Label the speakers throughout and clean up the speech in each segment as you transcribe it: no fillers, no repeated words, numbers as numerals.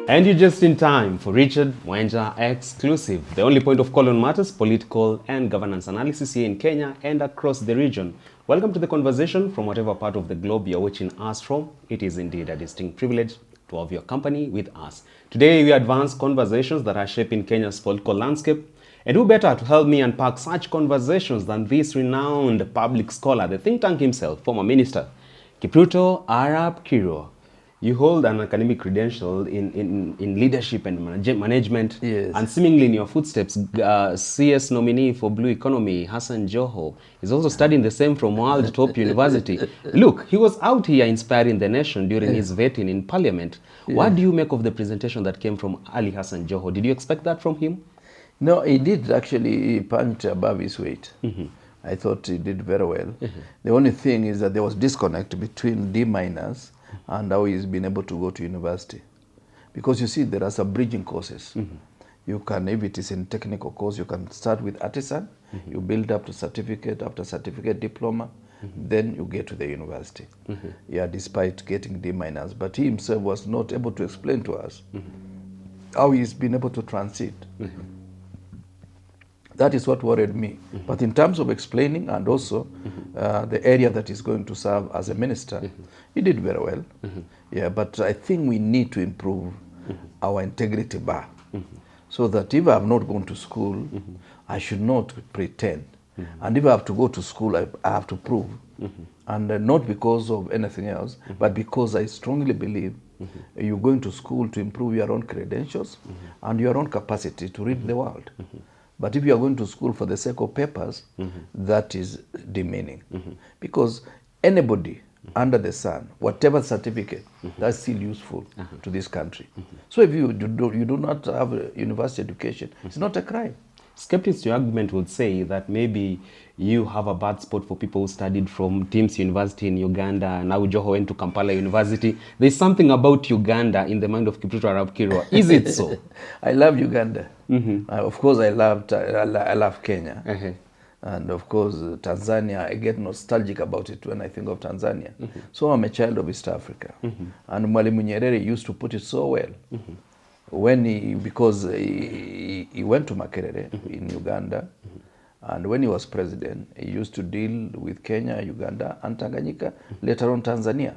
Speaker 1: And you're just in time for Richard Mwenja Exclusive, the only point of call on matters, political and governance analysis here in Kenya and across the region. Welcome to the conversation from whatever part of the globe you're watching us from. It is indeed a distinct privilege to have your company with us. Today we advance conversations that are shaping Kenya's political landscape. And who better to help me unpack such conversations than this renowned public scholar, the think tank himself, former minister, Ruto Arap Kiro. You hold an academic credential in leadership and management.
Speaker 2: Yes.
Speaker 1: And seemingly in your footsteps, CS nominee for Blue Economy, Hassan Joho, is also studying the same from World Top University. Look, he was out here inspiring the nation during his vetting in parliament. What do you make of the presentation that came from Ali Hassan Joho? Did you expect that from him?
Speaker 2: No, he did actually punch above his weight. I thought he did very well. The only thing is that there was disconnect between D- and how he's been able to go to university. Because you see, there are some bridging courses. You can, if it is in technical course, you can start with artisan, you build up to certificate, after certificate diploma, then you get to the university. Yeah, despite getting D-. But he himself was not able to explain to us how he's been able to transit. That is what worried me. But in terms of explaining and also the area that he's going to serve as a minister, he did very well. Yeah, but I think we need to improve our integrity bar. So that if I have not gone to school, I should not pretend. And if I have to go to school, I have to prove. And not because of anything else, but because I strongly believe you're going to school to improve your own credentials and your own capacity to read the world. But if you are going to school for the sake of papers, that is demeaning. Because anybody under the sun, whatever certificate, that's still useful to this country. So if you do not have a university education, it's not a crime.
Speaker 1: Skeptics to your argument would say that maybe you have a bad spot for people who studied from Tim's University in Uganda. Now Joho went to Kampala University. There's something about Uganda in the mind of Ruto Arap Kiro. Is it so?
Speaker 2: I love Uganda. Of course, I love Kenya. And of course, Tanzania, I get nostalgic about it when I think of Tanzania. So I'm a child of East Africa. And Mwalimu Nyerere used to put it so well. Because he went to Makerere in Uganda, and when he was president, he used to deal with Kenya, Uganda, and Tanganyika, later on Tanzania.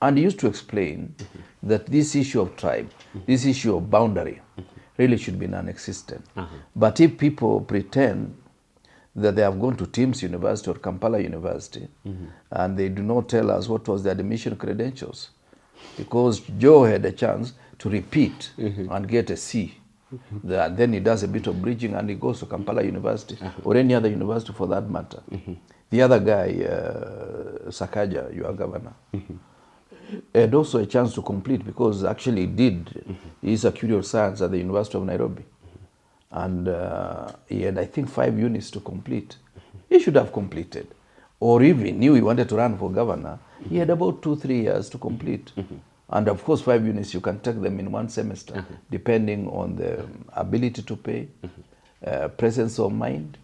Speaker 2: And he used to explain that this issue of tribe, this issue of boundary, really should be non-existent. But if people pretend that they have gone to Tim's University or Kampala University, and they do not tell us what was their admission credentials, because Joe had a chance to repeat and get a C. Then he does a bit of bridging and he goes to Kampala University or any other university for that matter. The other guy, Sakaja, your governor, had also a chance to complete because actually he's a curious science at the University of Nairobi. And he had, I think, 5 units to complete. He should have completed. Or even knew he wanted to run for governor, he had about 2-3 years to complete. And of course, 5 units, you can take them in 1 semester, depending on the ability to pay, presence of mind,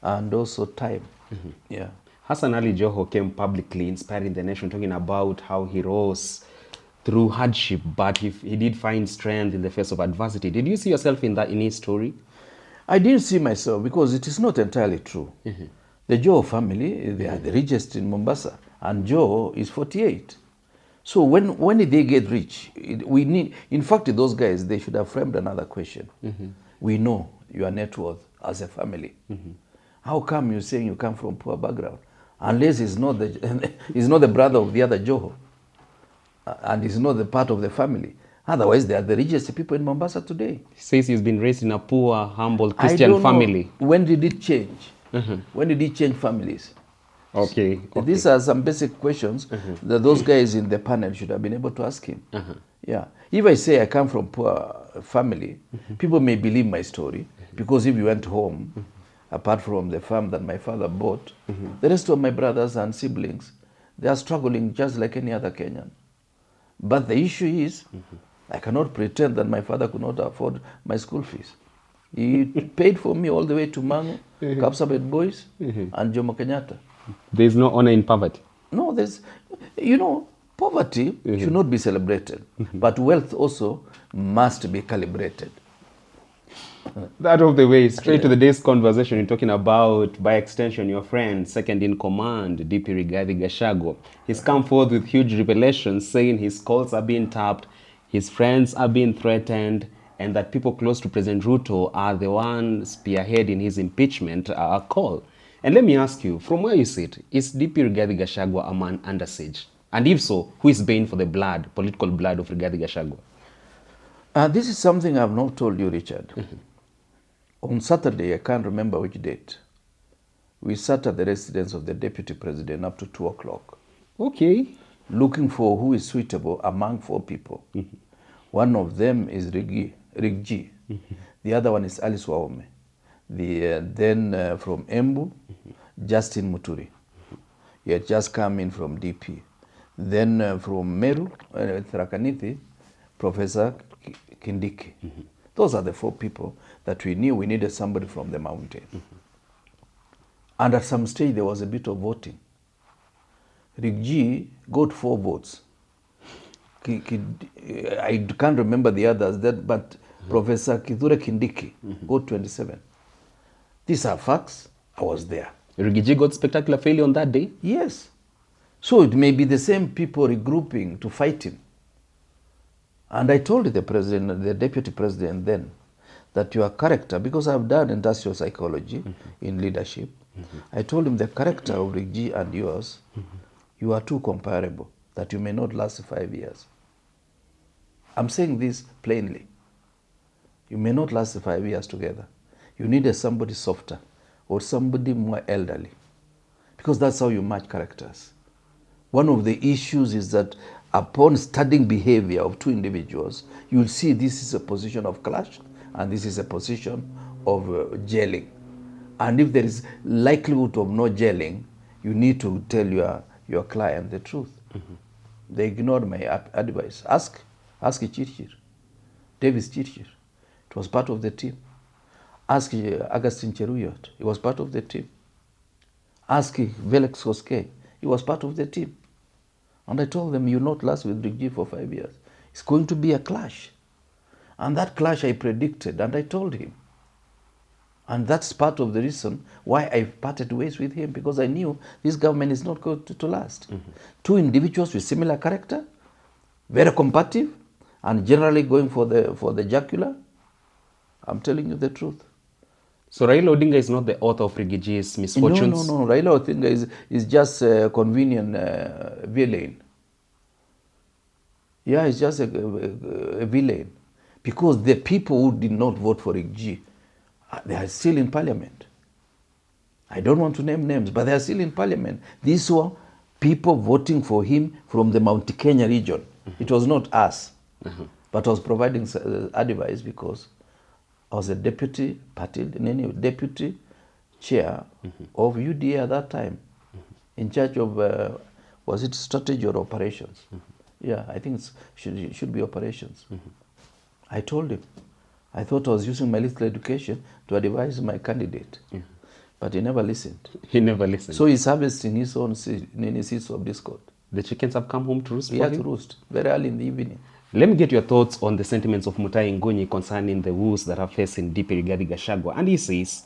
Speaker 2: and also time. Yeah.
Speaker 1: Hassan Ali Joo came publicly inspiring the nation, talking about how he rose through hardship, but he did find strength in the face of adversity. Did you see yourself in his story?
Speaker 2: I didn't see myself because it is not entirely true. The Joo family, they are the richest in Mombasa, and Joo is 48. So when they get rich, we need, in fact, those guys, they should have framed another question. We know your net worth as a family. How come you're saying you come from poor background? Unless he's not the brother of the other Joho, and he's not the part of the family. Otherwise, they are the richest people in Mombasa today.
Speaker 1: He says he's been raised in a poor, humble Christian family.
Speaker 2: When did it change? When did it change families?
Speaker 1: Okay.
Speaker 2: These are some basic questions that those guys in the panel should have been able to ask him. Yeah. If I say I come from poor family, people may believe my story because if you went home, apart from the farm that my father bought, the rest of my brothers and siblings, they are struggling just like any other Kenyan. But the issue is, I cannot pretend that my father could not afford my school fees. He paid for me all the way to Mangu, Kapsabet Boys, and Jomo Kenyatta.
Speaker 1: There's no honor in poverty.
Speaker 2: No, poverty should not be celebrated, but wealth also must be calibrated.
Speaker 1: That of the way, straight to the day's conversation, you're talking about, by extension, your friend, second in command, DP Rigathi Gachagua. He's come forth with huge revelations saying his calls are being tapped, his friends are being threatened, and that people close to President Ruto are the ones spearheading his impeachment call. And let me ask you, from where you sit, is DP Rigathi Gachagua a man under siege? And if so, who is paying for the blood, political blood of Rigathi Gachagua?
Speaker 2: This is something I've not told you, Richard. On Saturday, I can't remember which date, we sat at the residence of the Deputy President up to 2 o'clock.
Speaker 1: Okay.
Speaker 2: Looking for who is suitable among 4 people. One of them is Rigathi. The other one is Alice Wahome. Then from Embu, Justin Muturi. He had just come in from DP. Then from Meru, Tharakanithi, Professor Kindiki. Those are the 4 people that we knew we needed somebody from the mountain. And at some stage, there was a bit of voting. Rigathi got 4 votes. I can't remember the others, but Professor Kithure Kindiki got 27. These are facts. I was there.
Speaker 1: Rigathi got spectacular failure on that day?
Speaker 2: Yes. So it may be the same people regrouping to fight him. And I told the president, the deputy president then, that your character, because I've done industrial psychology in leadership, I told him the character of Rigathi and yours, you are too comparable, that you may not last 5 years. I'm saying this plainly. You may not last 5 years together. You needed somebody softer or somebody more elderly, because that's how you match characters. One of the issues is that upon studying behavior of 2 individuals, you will see this is a position of clash and this is a position of gelling. And if there is likelihood of no gelling, you need to tell your client the truth. They ignored my advice. Ask Chirchir, Davis Chirchir. It was part of the team. Ask Augustine Cheruyot. He was part of the team. Ask Velix Koske. He was part of the team. And I told them, you will not last with Rigathi for 5 years. It's going to be a clash. And that clash I predicted, and I told him. And that's part of the reason why I parted ways with him, because I knew this government is not going to last. 2 individuals with similar character, very combative, and generally going for the jugular. I'm telling you the truth.
Speaker 1: So Raila Odinga is not the author of Rigathi's misfortunes?
Speaker 2: No. Raila Odinga is just a convenient villain. Yeah, he's just a villain. Because the people who did not vote for Rigathi, they are still in parliament. I don't want to name names, but they are still in parliament. These were people voting for him from the Mount Kenya region. It was not us, but I was providing advice because I was a deputy chair of UDA at that time, in charge of, was it strategy or operations? Yeah, I think it should be operations. I told him, I thought I was using my little education to advise my candidate, but he never listened.
Speaker 1: He never listened.
Speaker 2: So he's harvesting his own seeds of discord.
Speaker 1: The chickens have come home to roost for him?
Speaker 2: He had to roost very early in the evening.
Speaker 1: Let me get your thoughts on the sentiments of Mutahi Ngunyi concerning the woes that are facing DP Rigathi Gachagua. And he says,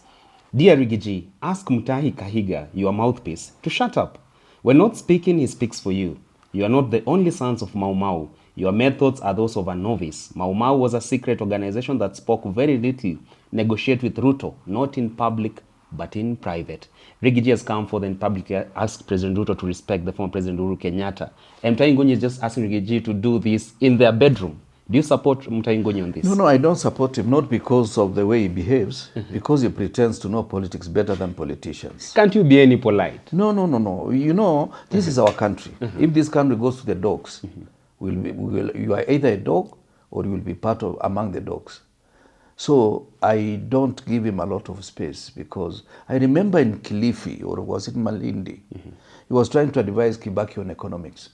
Speaker 1: Dear Rigathi, ask Mutahi Kahiga, your mouthpiece, to shut up. When not speaking, he speaks for you. You are not the only sons of Mau Mau. Your methods are those of a novice. Mau Mau was a secret organization that spoke very little, negotiate with Ruto, not in public, but in private. Rigathi has come forth and publicly asked President Ruto to respect the former President Uhuru Kenyatta. And Mutahi Ngunyi is just asking Rigathi to do this in their bedroom. Do you support Mutahi Ngunyi on this?
Speaker 2: No, I don't support him, not because of the way he behaves, because he pretends to know politics better than politicians.
Speaker 1: Can't you be any polite?
Speaker 2: No. You know, this is our country. If this country goes to the dogs, you are either a dog or you will be among the dogs. So I don't give him a lot of space, because I remember in Kilifi, or was it Malindi, he was trying to advise Kibaki on economics.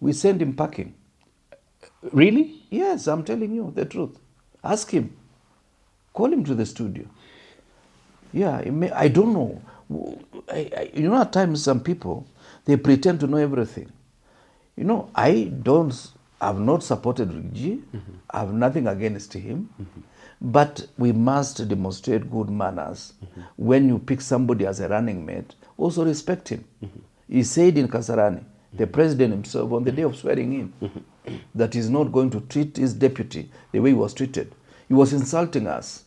Speaker 2: We sent him packing.
Speaker 1: Really?
Speaker 2: Yes, I'm telling you the truth. Ask him. Call him to the studio. Yeah, I don't know. You know, at times some people, they pretend to know everything. You know, I don't I've not supported Rigathi. I have nothing against him. But we must demonstrate good manners. When you pick somebody as a running mate, also respect him. He said in Kasarani, the president himself, on the day of swearing in, that he's not going to treat his deputy the way he was treated. He was insulting us.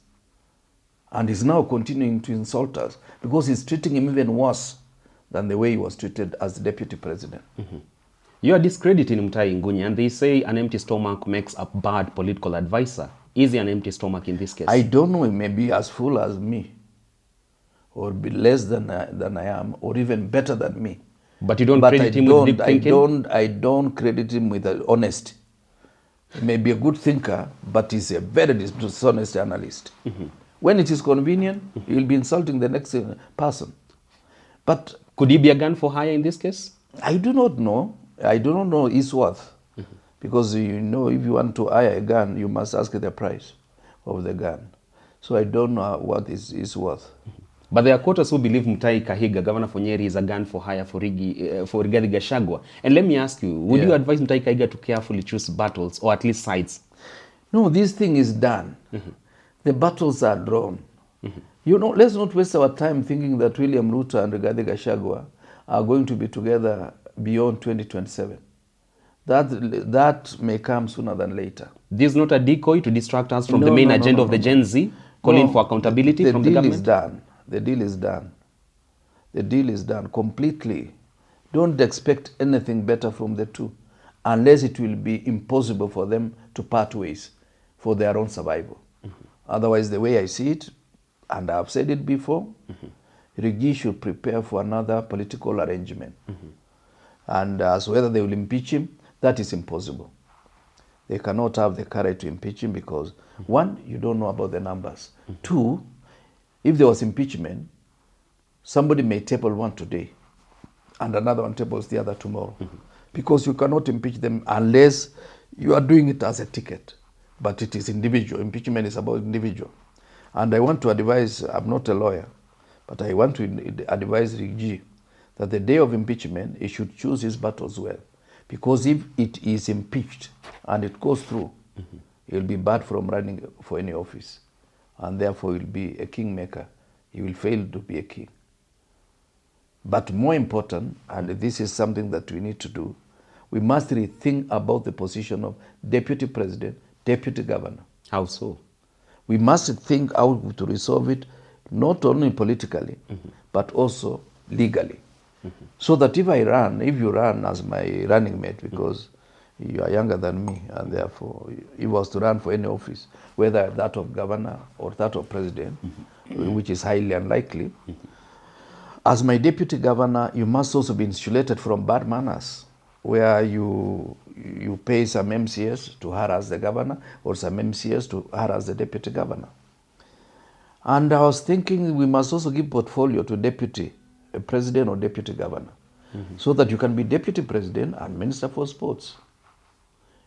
Speaker 2: And he's now continuing to insult us because he's treating him even worse than the way he was treated as the deputy president.
Speaker 1: You are discrediting Mutahi Ngunya, and they say an empty stomach makes a bad political advisor. Is he an empty stomach in this case?
Speaker 2: I don't know, he may be as full as me, or be less than I am, or even better than me.
Speaker 1: But you don't credit him with deep thinking?
Speaker 2: I don't credit him with honesty. He may be a good thinker, but he's a very dishonest analyst. When it is convenient, he will be insulting the next person. But
Speaker 1: could he be a gun for hire in this case?
Speaker 2: I do not know. I do not know his worth. Because you know, if you want to hire a gun, you must ask the price of the gun. So I don't know what is worth.
Speaker 1: But there are quotas who believe Mutahi Kahiga, Governor for Nyeri, is a gun for hire for Rigathi Gachagua. And let me ask you, would you advise Mutahi Kahiga to carefully choose battles, or at least sides?
Speaker 2: No, this thing is done. The battles are drawn. You know, let's not waste our time thinking that William Ruto and Rigathi Gachagua are going to be together beyond 2027. That may come sooner than later.
Speaker 1: This is not a decoy to distract us from the main agenda of the Gen Z, calling for accountability from the government?
Speaker 2: The deal is done. The deal is done. The deal is done completely. Don't expect anything better from the two, unless it will be impossible for them to part ways for their own survival. Otherwise, the way I see it, and I've said it before, Rigathi should prepare for another political arrangement. And as whether they will impeach him, that is impossible. They cannot have the courage to impeach him because, one, you don't know about the numbers. Two, if there was impeachment, somebody may table one today and another one tables the other tomorrow. Because you cannot impeach them unless you are doing it as a ticket. But it is individual. Impeachment is about individual. And I want to advise, I'm not a lawyer, but I want to advise Rigathi that the day of impeachment, he should choose his battles well. Because if it is impeached and it goes through, he will be barred from running for any office. And therefore he will be a kingmaker. He will fail to be a king. But more important, and this is something that we need to do, we must rethink about the position of deputy president, deputy governor.
Speaker 1: How so?
Speaker 2: We must think how to resolve it, not only politically, but also legally. So that if you run as my running mate, because you are younger than me, and therefore he was to run for any office, whether that of governor or that of president, which is highly unlikely, as my deputy governor, you must also be insulated from bad manners, where you pay some MCS to harass the governor or some MCS to harass the deputy governor. And I was thinking we must also give portfolio to deputy president or deputy governor, so that you can be deputy president and minister for sports,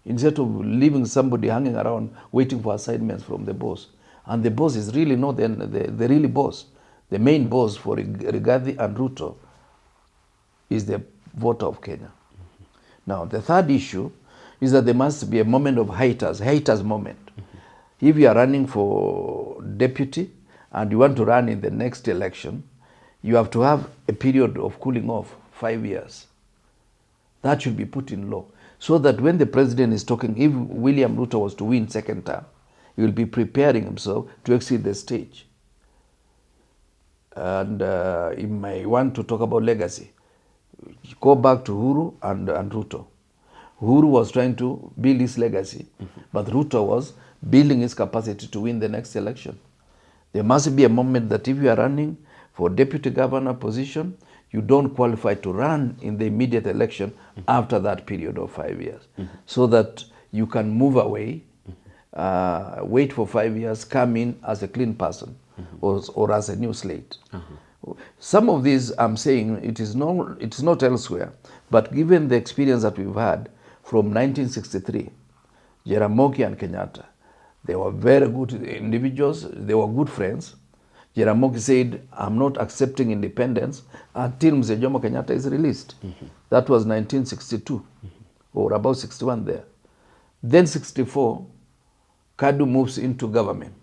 Speaker 2: instead of leaving somebody hanging around waiting for assignments from the boss. And the boss is really not the really boss. The main boss for Rigathi and Ruto is the voter of Kenya. Now, the third issue is that there must be a moment of haters moment. If you are running for deputy and you want to run in the next election, you have to have a period of cooling off, 5 years. That should be put in law. So that when the president is talking, if William Ruto was to win second term, he will be preparing himself to exit the stage. And he may want to talk about legacy. Go back to Uhuru and Ruto. Uhuru was trying to build his legacy, but Ruto was building his capacity to win the next election. There must be a moment that if you are running for deputy governor position, you don't qualify to run in the immediate election after that period of 5 years. So that you can move away, wait for 5 years, come in as a clean person or as a new slate. Some of these I'm saying it's not elsewhere, but given the experience that we've had from 1963, Jaramogi and Kenyatta, they were very good individuals, they were good friends. Jaramogi said, I'm not accepting independence until Mzee Jomo Kenyatta is released. That was 1962, or about 61 there. Then 64, Kadu moves into government.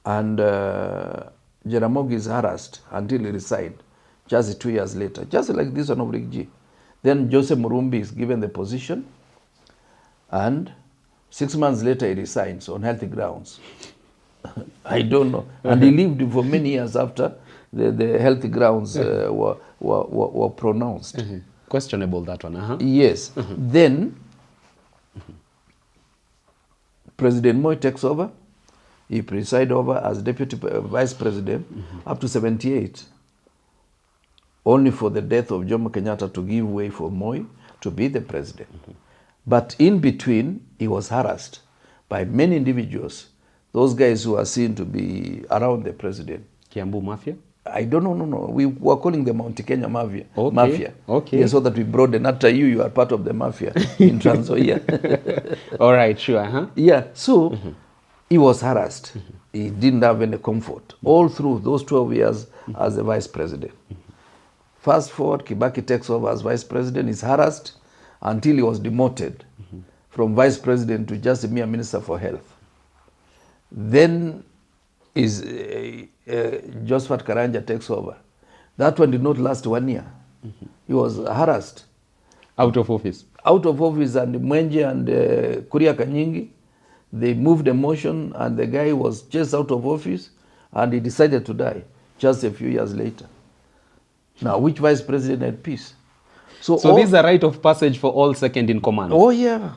Speaker 2: And Jaramogi is harassed until he resigned, just 2 years later, just like this one of Rigathi. Then Joseph Murumbi is given the position, and 6 months later he resigns on healthy grounds. I don't know. And he lived for many years after the healthy grounds were pronounced.
Speaker 1: Questionable, that one.
Speaker 2: Yes. Then President Moi takes over. He presided over as deputy vice president up to 78. Only for the death of Jomo Kenyatta to give way for Moi to be the president. But in between, he was harassed by many individuals, those guys who are seen to be around the president.
Speaker 1: Kiambu Mafia?
Speaker 2: I don't know, no. We were calling them Mount Kenya Mafia.
Speaker 1: Okay.
Speaker 2: Mafia.
Speaker 1: Okay.
Speaker 2: Yeah, so that we broaden. After you are part of the mafia in Trans Nzoia.
Speaker 1: All right, sure.
Speaker 2: Yeah, so he was harassed. He didn't have any comfort all through those 12 years as the vice president. Fast forward, Kibaki takes over as vice president. He's harassed until he was demoted from vice president to just a mere minister for health. Then Josephat Karanja takes over. That one did not last 1 year. He was harassed.
Speaker 1: Out of office?
Speaker 2: Out of office, and Mwenje and Kuria Kanyingi, they moved a motion, and the guy was chased out of office, and he decided to die just a few years later. Now, which vice president had peace?
Speaker 1: So this is a rite of passage for all second in command?
Speaker 2: Oh, yeah.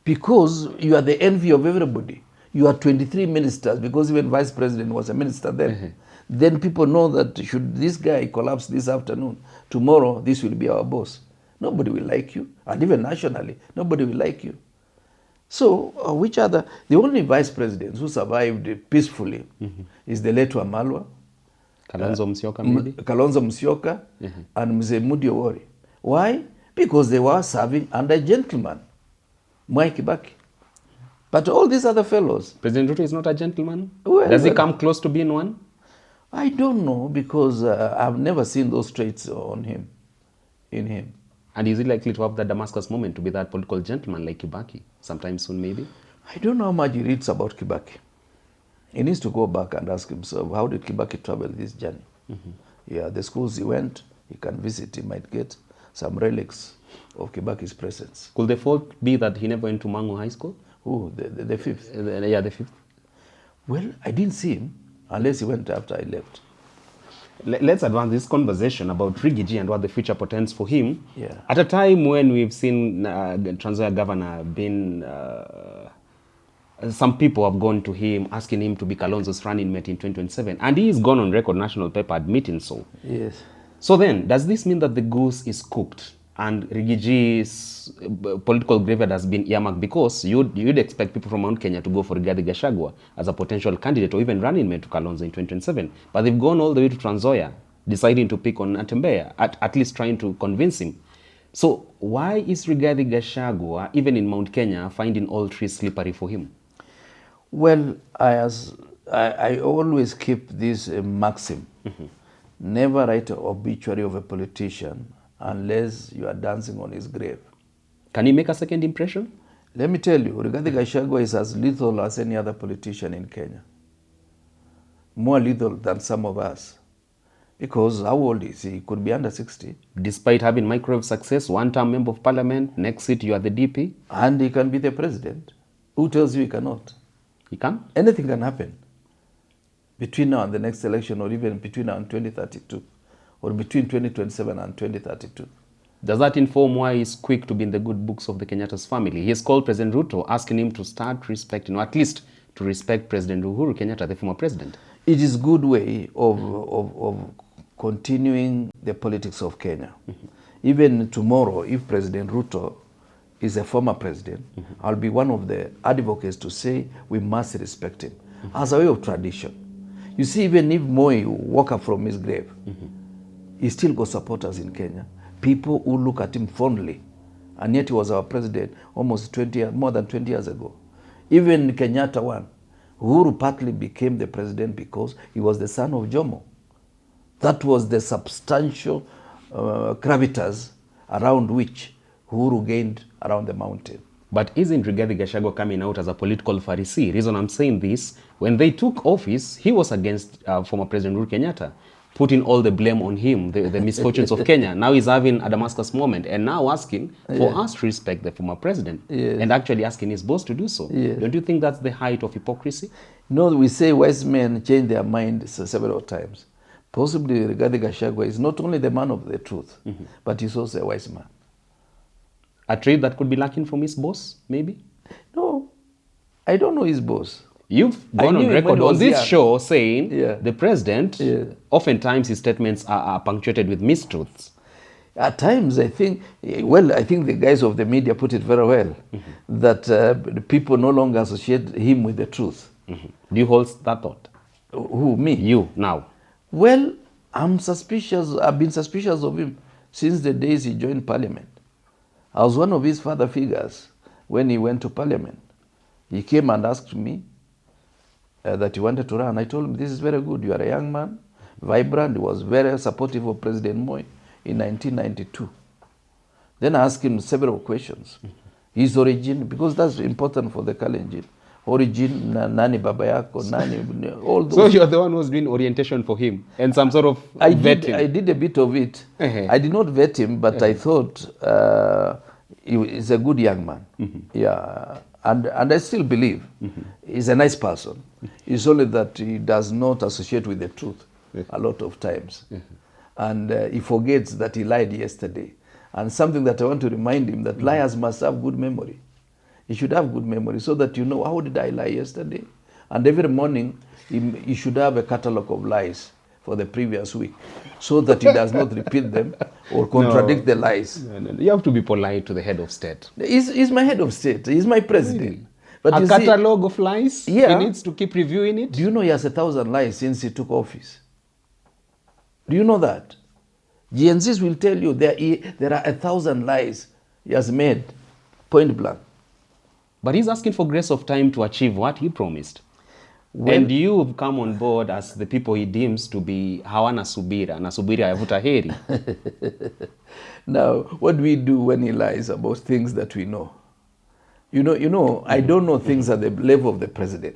Speaker 2: Because you are the envy of everybody. You are 23 ministers, because even vice president was a minister then. Then people know that should this guy collapse this afternoon, tomorrow this will be our boss. Nobody will like you. And even nationally, nobody will like you. So, which other? The only vice presidents who survived peacefully is the late Wamalwa,
Speaker 1: Kalonzo Musyoka, maybe?
Speaker 2: Kalonzo Musyoka, and Mzee Mudavadi. Why? Because they were serving under a gentleman, Mwai Kibaki. But all these other fellows...
Speaker 1: President Ruto is not a gentleman?
Speaker 2: Well,
Speaker 1: does he come close to being one?
Speaker 2: I don't know, because I've never seen those traits in him.
Speaker 1: And is he likely to have the Damascus moment to be that political gentleman like Kibaki sometime soon, maybe?
Speaker 2: I don't know how much he reads about Kibaki. He needs to go back and ask himself, how did Kibaki travel this journey? Yeah, the schools he went, he can visit, he might get some relics of Kibaki's presence.
Speaker 1: Could the fault be that he never went to Mangu High School?
Speaker 2: Oh, the fifth?
Speaker 1: Yeah, the fifth.
Speaker 2: Well, I didn't see him unless he went after I left.
Speaker 1: Let's advance this conversation about Rigathi and what the future portends for him.
Speaker 2: Yeah.
Speaker 1: At a time when we've seen the Trans Nzoia governor being... some people have gone to him, asking him to be Kalonzo's running mate in 2027. And he is gone on record, national paper, admitting so.
Speaker 2: Yes.
Speaker 1: So then, does this mean that the goose is cooked and Rigachi's political graveyard has been earmarked? Because you'd expect people from Mount Kenya to go for Rigathi Gachagua as a potential candidate or even running mate to Kalonzo in 2027. But they've gone all the way to Trans Nzoia, deciding to pick on Natembeya, at least trying to convince him. So why is Rigathi Gachagua, even in Mount Kenya, finding all trees slippery for him?
Speaker 2: Well, I always keep this maxim. Never write an obituary of a politician unless you are dancing on his grave.
Speaker 1: Can he make a second impression?
Speaker 2: Let me tell you, Rigathi Gachagua is as lethal as any other politician in Kenya. More lethal than some of us. Because how old is he? He could be under 60.
Speaker 1: Despite having microwave success, one-term member of parliament, next seat you are the DP.
Speaker 2: And he can be the president. Who tells you he cannot?
Speaker 1: He can?
Speaker 2: Anything can happen between now and the next election, or even between now and 2032, or between 2027 and 2032.
Speaker 1: Does that inform why he's quick to be in the good books of the Kenyatta's family? He has called President Ruto, asking him to start respecting, or at least to respect President Uhuru Kenyatta, the former president.
Speaker 2: It is a good way of continuing the politics of Kenya. Even tomorrow, if President Ruto is a former president, I'll be one of the advocates to say we must respect him as a way of tradition. You see, even if Moi woke up from his grave, he still got supporters in Kenya. People who look at him fondly. And yet he was our president almost more than 20 years ago. Even Kenyatta won. Uhuru partly became the president because he was the son of Jomo. That was the substantial gravitas around which Uhuru gained around the mountain.
Speaker 1: But isn't Rigathi Gachagua coming out as a political Pharisee? Reason I'm saying this, when they took office, he was against former President Uhuru Kenyatta, putting all the blame on him, the misfortunes of Kenya. Now he's having a Damascus moment and now asking for us to respect the former president and actually asking his boss to do so. Don't you think that's the height of hypocrisy?
Speaker 2: No, we say wise men change their mind several times. Possibly Rigathi Gachagua is not only the man of the truth, but he's also a wise man.
Speaker 1: A trait that could be lacking from his boss, maybe?
Speaker 2: No, I don't know his boss.
Speaker 1: You've gone on record on this show saying the president, oftentimes his statements are punctuated with mistruths.
Speaker 2: At times, I think, well, I think the guys of the media put it very well, that the people no longer associate him with the truth.
Speaker 1: Do you hold that thought?
Speaker 2: Who, me?
Speaker 1: You, now.
Speaker 2: Well, I'm suspicious, I've been suspicious of him since the days he joined parliament. I was one of his father figures when he went to parliament. He came and asked me that he wanted to run. I told him, this is very good. You are a young man, vibrant. He was very supportive of President Moi in 1992. Then I asked him several questions. His origin, because that's important for the Kalenjin. Origin, nani baba yako, nani, all those.
Speaker 1: So you're the one who's doing orientation for him and some sort of vetting.
Speaker 2: I did a bit of it. I did not vet him, but I thought he's a good young man. Yeah, and I still believe he's a nice person. It's only that he does not associate with the truth a lot of times. And he forgets that he lied yesterday. And something that I want to remind him, that liars must have good memory. He should have good memory so that you know, how did I lie yesterday? And every morning, he should have a catalog of lies for the previous week so that he does not repeat them or contradict the lies.
Speaker 1: No. You have to be polite to the head of state.
Speaker 2: He's my head of state. He's my president.
Speaker 1: Really?
Speaker 2: But
Speaker 1: a catalog of lies?
Speaker 2: Yeah.
Speaker 1: He needs to keep reviewing it?
Speaker 2: Do you know he has 1,000 lies since he took office? Do you know that? GNZs will tell you there are 1,000 lies he has made, point blank.
Speaker 1: But he's asking for grace of time to achieve what he promised. And you've come on board as the people he deems to be hawana subira, na subira yavuta heri.
Speaker 2: Now, what do we do when he lies about things that we know? You know, I don't know things at the level of the president,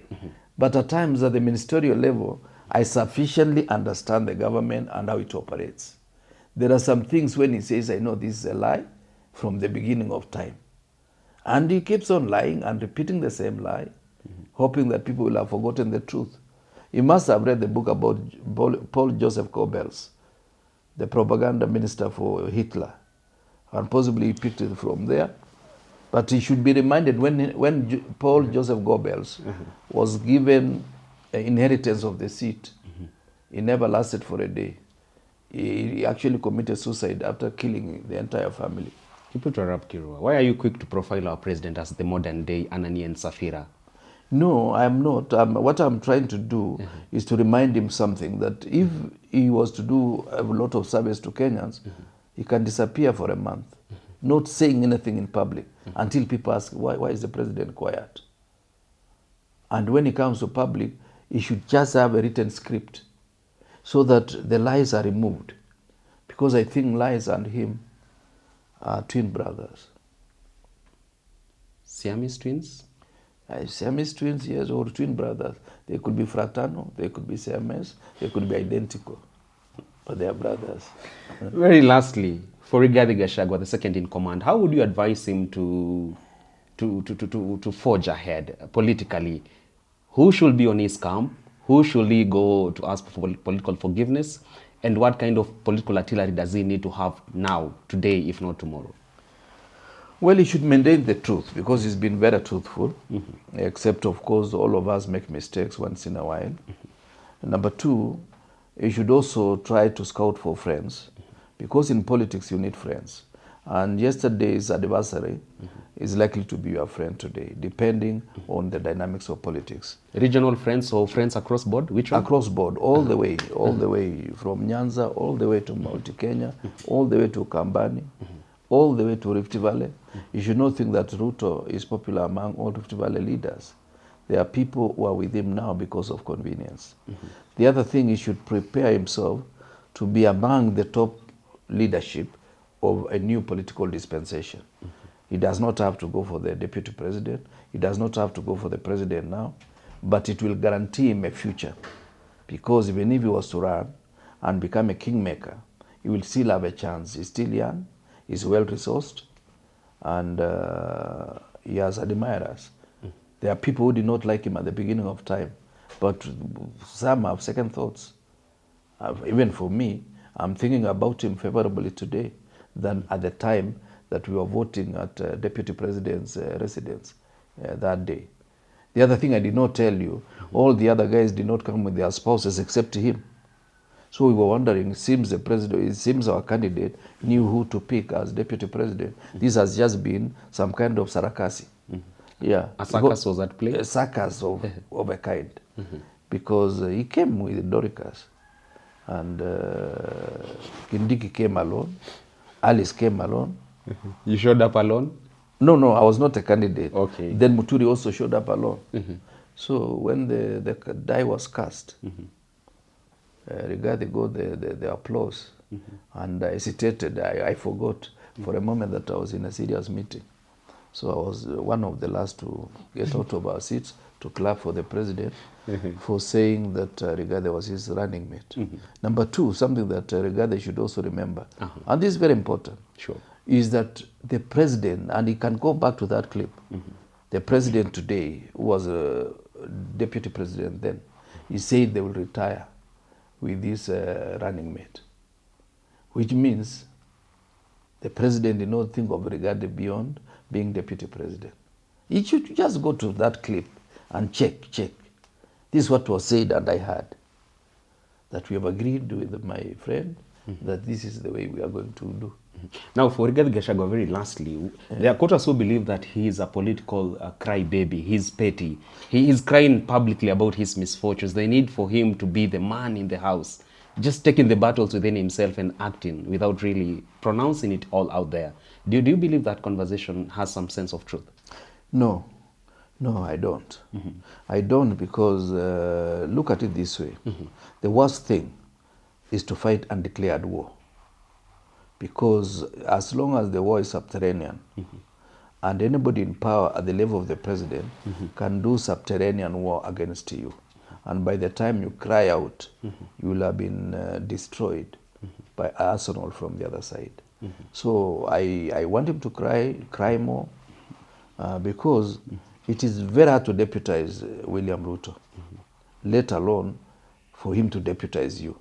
Speaker 2: but at times at the ministerial level, I sufficiently understand the government and how it operates. There are some things when he says, I know this is a lie from the beginning of time. And he keeps on lying and repeating the same lie, hoping that people will have forgotten the truth. You must have read the book about Paul Joseph Goebbels, the propaganda minister for Hitler. And possibly he picked it from there. But he should be reminded when Paul Joseph Goebbels was given inheritance of the seat, he never lasted for a day. He actually committed suicide after killing the entire family.
Speaker 1: Keep it up, Kirua. Why are you quick to profile our president as the modern day Anani and Safira?
Speaker 2: No, I'm not. What I'm trying to do is to remind him something, that if he was to do a lot of service to Kenyans, he can disappear for a month, not saying anything in public, until people ask, why is the president quiet? And when he comes to public, he should just have a written script so that the lies are removed. Because I think lies and him are twin brothers.
Speaker 1: Siamese twins?
Speaker 2: Siamese twins, yes, or twin brothers. They could be fraternal, they could be Siamese, they could be identical, but they are brothers.
Speaker 1: Very lastly, for Rigathi Gachagua, the second in command, how would you advise him to forge ahead politically? Who should be on his camp? Who should he go to ask for political forgiveness? And what kind of political artillery does he need to have now, today, if not tomorrow?
Speaker 2: Well, he should maintain the truth, because he's been very truthful, except, of course, all of us make mistakes once in a while. Number two, he should also try to scout for friends, because in politics you need friends. And yesterday's adversary is likely to be your friend today, depending on the dynamics of politics.
Speaker 1: Regional friends or friends across board? Which one?
Speaker 2: Across board, all the way from Nyanza, all the way to Mount Kenya, all the way to Kambani, all the way to Rift Valley. You should not think that Ruto is popular among all Rift Valley leaders. There are people who are with him now because of convenience. The other thing, he should prepare himself to be among the top leadership of a new political dispensation. He does not have to go for the deputy president. He does not have to go for the president now. But it will guarantee him a future. Because even if he was to run and become a kingmaker, he will still have a chance. He's still young, he's well-resourced, and he has admirers. There are people who did not like him at the beginning of time, but some have second thoughts. Even for me, I'm thinking about him favorably today than at the time that we were voting at Deputy President's residence that day. The other thing I did not tell you, all the other guys did not come with their spouses except him. So we were wondering, it seems our candidate knew who to pick as deputy president. This has just been some kind of sarcasm. Yeah.
Speaker 1: A circus was at play?
Speaker 2: A circus of a kind. Because he came with Doricas. And Kindiki came alone. Alice came alone.
Speaker 1: You showed up alone?
Speaker 2: No, I was not a candidate.
Speaker 1: Okay.
Speaker 2: Then Muturi also showed up alone. So when the die was cast, Rigathi got the applause, and I hesitated. I forgot for a moment that I was in a serious meeting. So I was one of the last to get out of our seats to clap for the president for saying that Rigathi was his running mate. Number two, something that Rigathi should also remember, and this is very important, is that the president, and he can go back to that clip, the president today, who was a deputy president then, he said they will retire with this running mate, which means the president did not think of Rigathi beyond being deputy president. He should just go to that clip and check. This is what was said, and I heard that we have agreed with my friend that this is the way we are going to do.
Speaker 1: Now, for Rigathi Gachagua, very lastly, there are quotas who believe that he is a political crybaby. He's petty. He is crying publicly about his misfortunes. They need for him to be the man in the house, just taking the battles within himself and acting without really pronouncing it all out there. Do you believe that conversation has some sense of truth?
Speaker 2: No, I don't. I don't, because look at it this way. The worst thing is to fight undeclared war. Because as long as the war is subterranean, and anybody in power at the level of the president can do subterranean war against you, and by the time you cry out, you will have been destroyed by arsenal from the other side. So I want him to cry more, because it is very hard to deputize William Ruto, let alone for him to deputize you.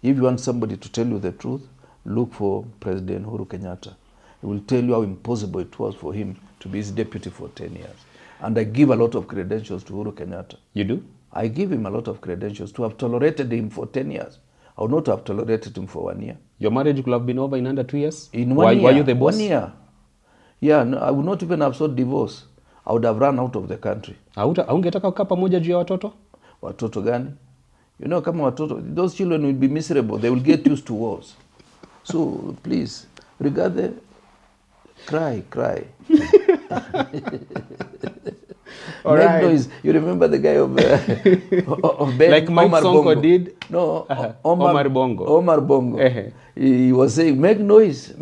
Speaker 2: If you want somebody to tell you the truth, look for President Uhuru Kenyatta. He will tell you how impossible it was for him to be his deputy for 10 years. And I give a lot of credentials to Uhuru Kenyatta.
Speaker 1: You do?
Speaker 2: I give him a lot of credentials to have tolerated him for 10 years. I would not have tolerated him for 1 year.
Speaker 1: Your marriage could have been over in under 2 years?
Speaker 2: In 1 year.
Speaker 1: Were you the boss?
Speaker 2: 1 year. Yeah, no, I would not even have sought divorce. I would have run out of the country.
Speaker 1: Haungetaka kukaa pamoja juu ya watoto?
Speaker 2: Watoto gani? You know, kama watoto, those children will be miserable. They will get used to wars. So, please, Rigathi, cry.
Speaker 1: All
Speaker 2: Make
Speaker 1: right.
Speaker 2: noise. You remember the guy of Ben?
Speaker 1: Like Mike
Speaker 2: Omar
Speaker 1: Sonko
Speaker 2: Bongo.
Speaker 1: did?
Speaker 2: No,
Speaker 1: Omar Bongo.
Speaker 2: Omar Bongo. He was saying, make noise.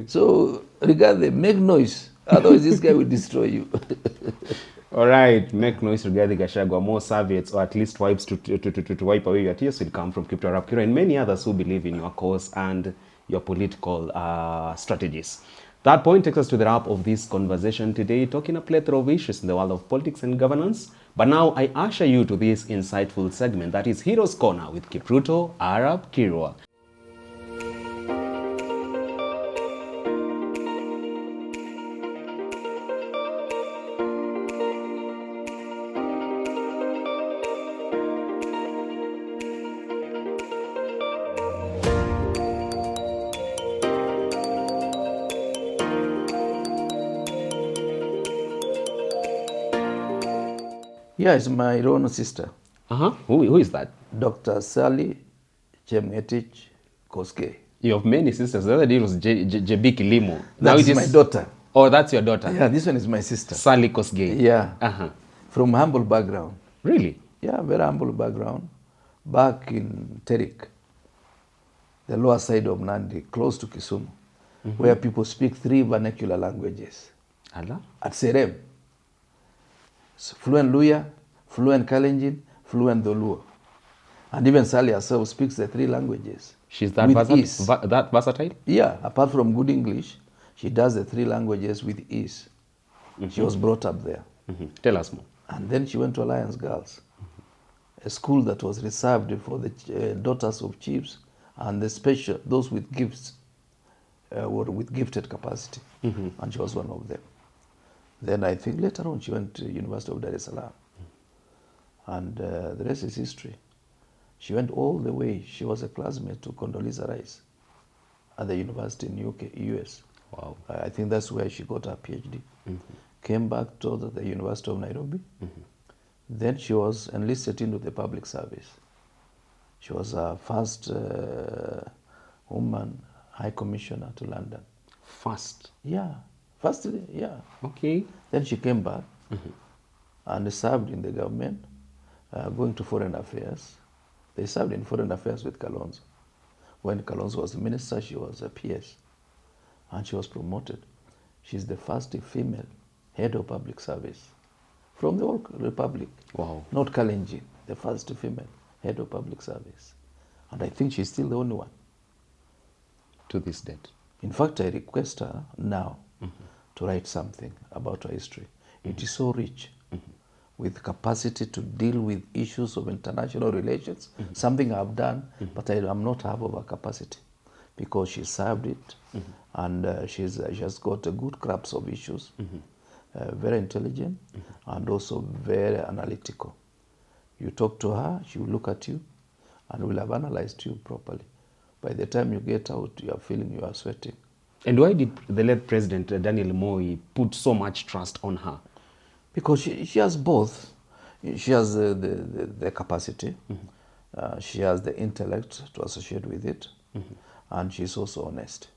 Speaker 2: So, Rigathi, make noise. Otherwise, this guy will destroy you.
Speaker 1: All right, make noise, Rigathi Gachagua. More serviettes, or at least wipes to wipe away your tears will come from Kipto Rapkira and many others who believe in your cause and your political strategies. That point takes us to the wrap of this conversation today, talking a plethora of issues in the world of politics and governance. But now I usher you to this insightful segment that is Heroes Corner with Kipruto Arab Kirwa.
Speaker 2: Yeah, it's my own sister.
Speaker 1: Who is that?
Speaker 2: Dr. Sally Chemgetich Koske.
Speaker 1: You have many sisters. The other day it was JB Kilimo.
Speaker 2: Now it is my daughter.
Speaker 1: Oh, that's your daughter?
Speaker 2: Yeah, this one is my sister.
Speaker 1: Sally Kosgei.
Speaker 2: Yeah. From humble background.
Speaker 1: Really?
Speaker 2: Yeah, very humble background. Back in Terik, the lower side of Nandi, close to Kisumu. where people speak 3 vernacular languages.
Speaker 1: Allah?
Speaker 2: At Serem. Fluent Luya, fluent Kalenjin, fluent Dholuo. And even Sally herself speaks the 3 languages.
Speaker 1: She's that, that versatile?
Speaker 2: Yeah, apart from good English, she does the 3 languages with ease. She was brought up there.
Speaker 1: Tell us more.
Speaker 2: And then she went to Alliance Girls, a school that was reserved for the daughters of chiefs and the special, those with gifts, or with gifted capacity. And she was one of them. Then I think later on she went to University of Dar es Salaam. And the rest is history. She went all the way. She was a classmate to Condoleezza Rice at the university in UK, US.
Speaker 1: Wow.
Speaker 2: I think that's where she got her PhD. Came back to the University of Nairobi. Then she was enlisted into the public service. She was our first woman high commissioner to London.
Speaker 1: First?
Speaker 2: Yeah. First, yeah.
Speaker 1: Okay.
Speaker 2: Then she came back and served in the government, going to foreign affairs. They served in foreign affairs with Kalonzo. When Kalonzo was the minister, she was a PS. And she was promoted. She's the first female head of public service from the whole republic.
Speaker 1: Wow.
Speaker 2: Not Kalenjin, the first female head of public service. And I think she's still the only one.
Speaker 1: To this date.
Speaker 2: In fact, I request her now to write something about her history. It is so rich, with capacity to deal with issues of international relations, something I've done, but I am not have over capacity, because she served it, and she has got a good grasp of issues, very intelligent, and also very analytical. You talk to her, she will look at you, and will have analyzed you properly. By the time you get out, you are feeling you are sweating.
Speaker 1: And why did the late President Daniel Moi put so much trust on her?
Speaker 2: Because she has both. She has the capacity, she has the intellect to associate with it, and she's also honest,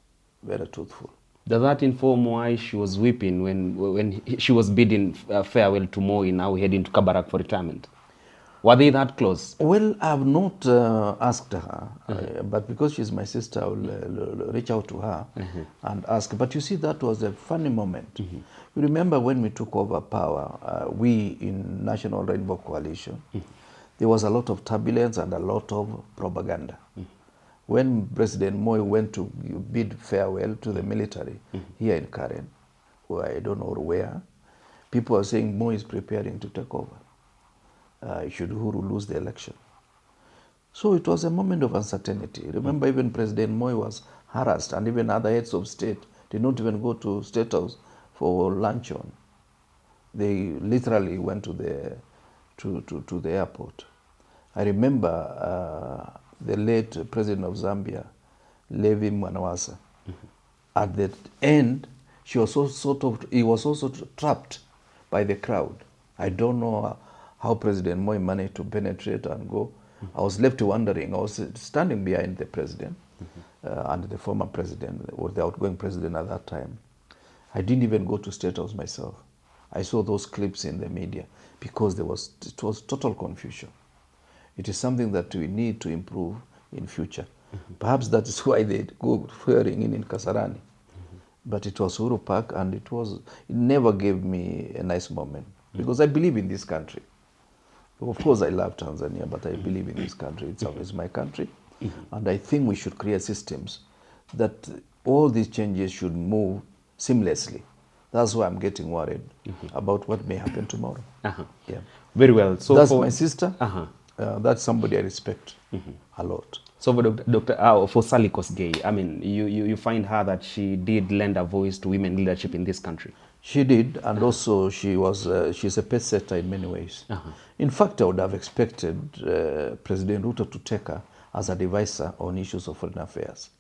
Speaker 2: very truthful.
Speaker 1: Does that inform why she was weeping when she was bidding farewell to Moi, now heading to Kabarak for retirement? Were they that close?
Speaker 2: Well, I have not asked her, but because she's my sister, I will reach out to her and ask. But you see, that was a funny moment. You remember when we took over power, we in National Rainbow Coalition, there was a lot of turbulence and a lot of propaganda. When President Moi went to bid farewell to the military here in Karen, where I don't know where, people are saying Moi is preparing to take over. Should Uhuru lose the election. So it was a moment of uncertainty. Remember, even President Moi was harassed, and even other heads of state did not even go to State House for luncheon. They literally went to the airport. I remember the late President of Zambia, Levi Mwanawasa. At the end, he was also trapped by the crowd. I don't know how President Moi managed to penetrate and go. I was left wondering. I was standing behind the president and the former president, or the outgoing president at that time. I didn't even go to State House myself. I saw those clips in the media because it was total confusion. It is something that we need to improve in future. Perhaps that is why they go swearing in Kasarani. But it was Uhuru Park, and it never gave me a nice moment, because I believe in this country. Of course, I love Tanzania, but I believe in this country. It's my country. And I think we should create systems that all these changes should move seamlessly. That's why I'm getting worried about what may happen tomorrow. Yeah.
Speaker 1: Very well. So
Speaker 2: that's my sister. That's somebody I respect a lot.
Speaker 1: So for Sally Kosgei, I mean, you find her that she did lend a voice to women leadership in this country.
Speaker 2: She did, and also she's a pace setter in many ways. In fact, I would have expected President Ruto to take her as a advisor on issues of foreign affairs.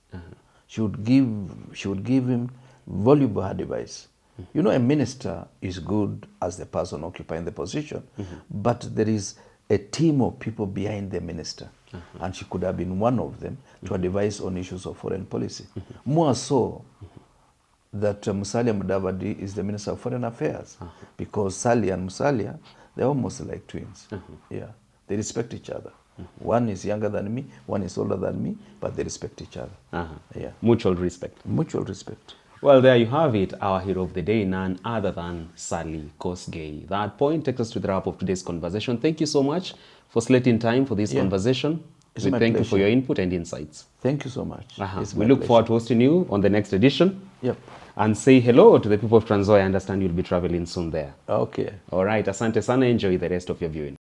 Speaker 2: She would give him valuable advice. You know, a minister is good as the person occupying the position, but there is a team of people behind the minister, and she could have been one of them to advise on issues of foreign policy. More so that Musalia Mudavadi is the Minister of Foreign Affairs, because Sally and Musalia, they're almost like twins. Yeah, they respect each other. One is younger than me, one is older than me, but they respect each other. Yeah.
Speaker 1: Mutual respect.
Speaker 2: Mutual respect.
Speaker 1: Well, there you have it, our hero of the day, none other than Sally Kosgei. That point takes us to the wrap of today's conversation. Thank you so much for slating time for this conversation.
Speaker 2: It's my
Speaker 1: thank you for
Speaker 2: pleasure.
Speaker 1: your input and insights.
Speaker 2: Thank you so much.
Speaker 1: We look forward to hosting you on the next edition.
Speaker 2: Yep.
Speaker 1: And say hello to the people of Trans Nzoia. I understand you'll be traveling soon there.
Speaker 2: Okay.
Speaker 1: All right, asante sana. Enjoy the rest of your viewing.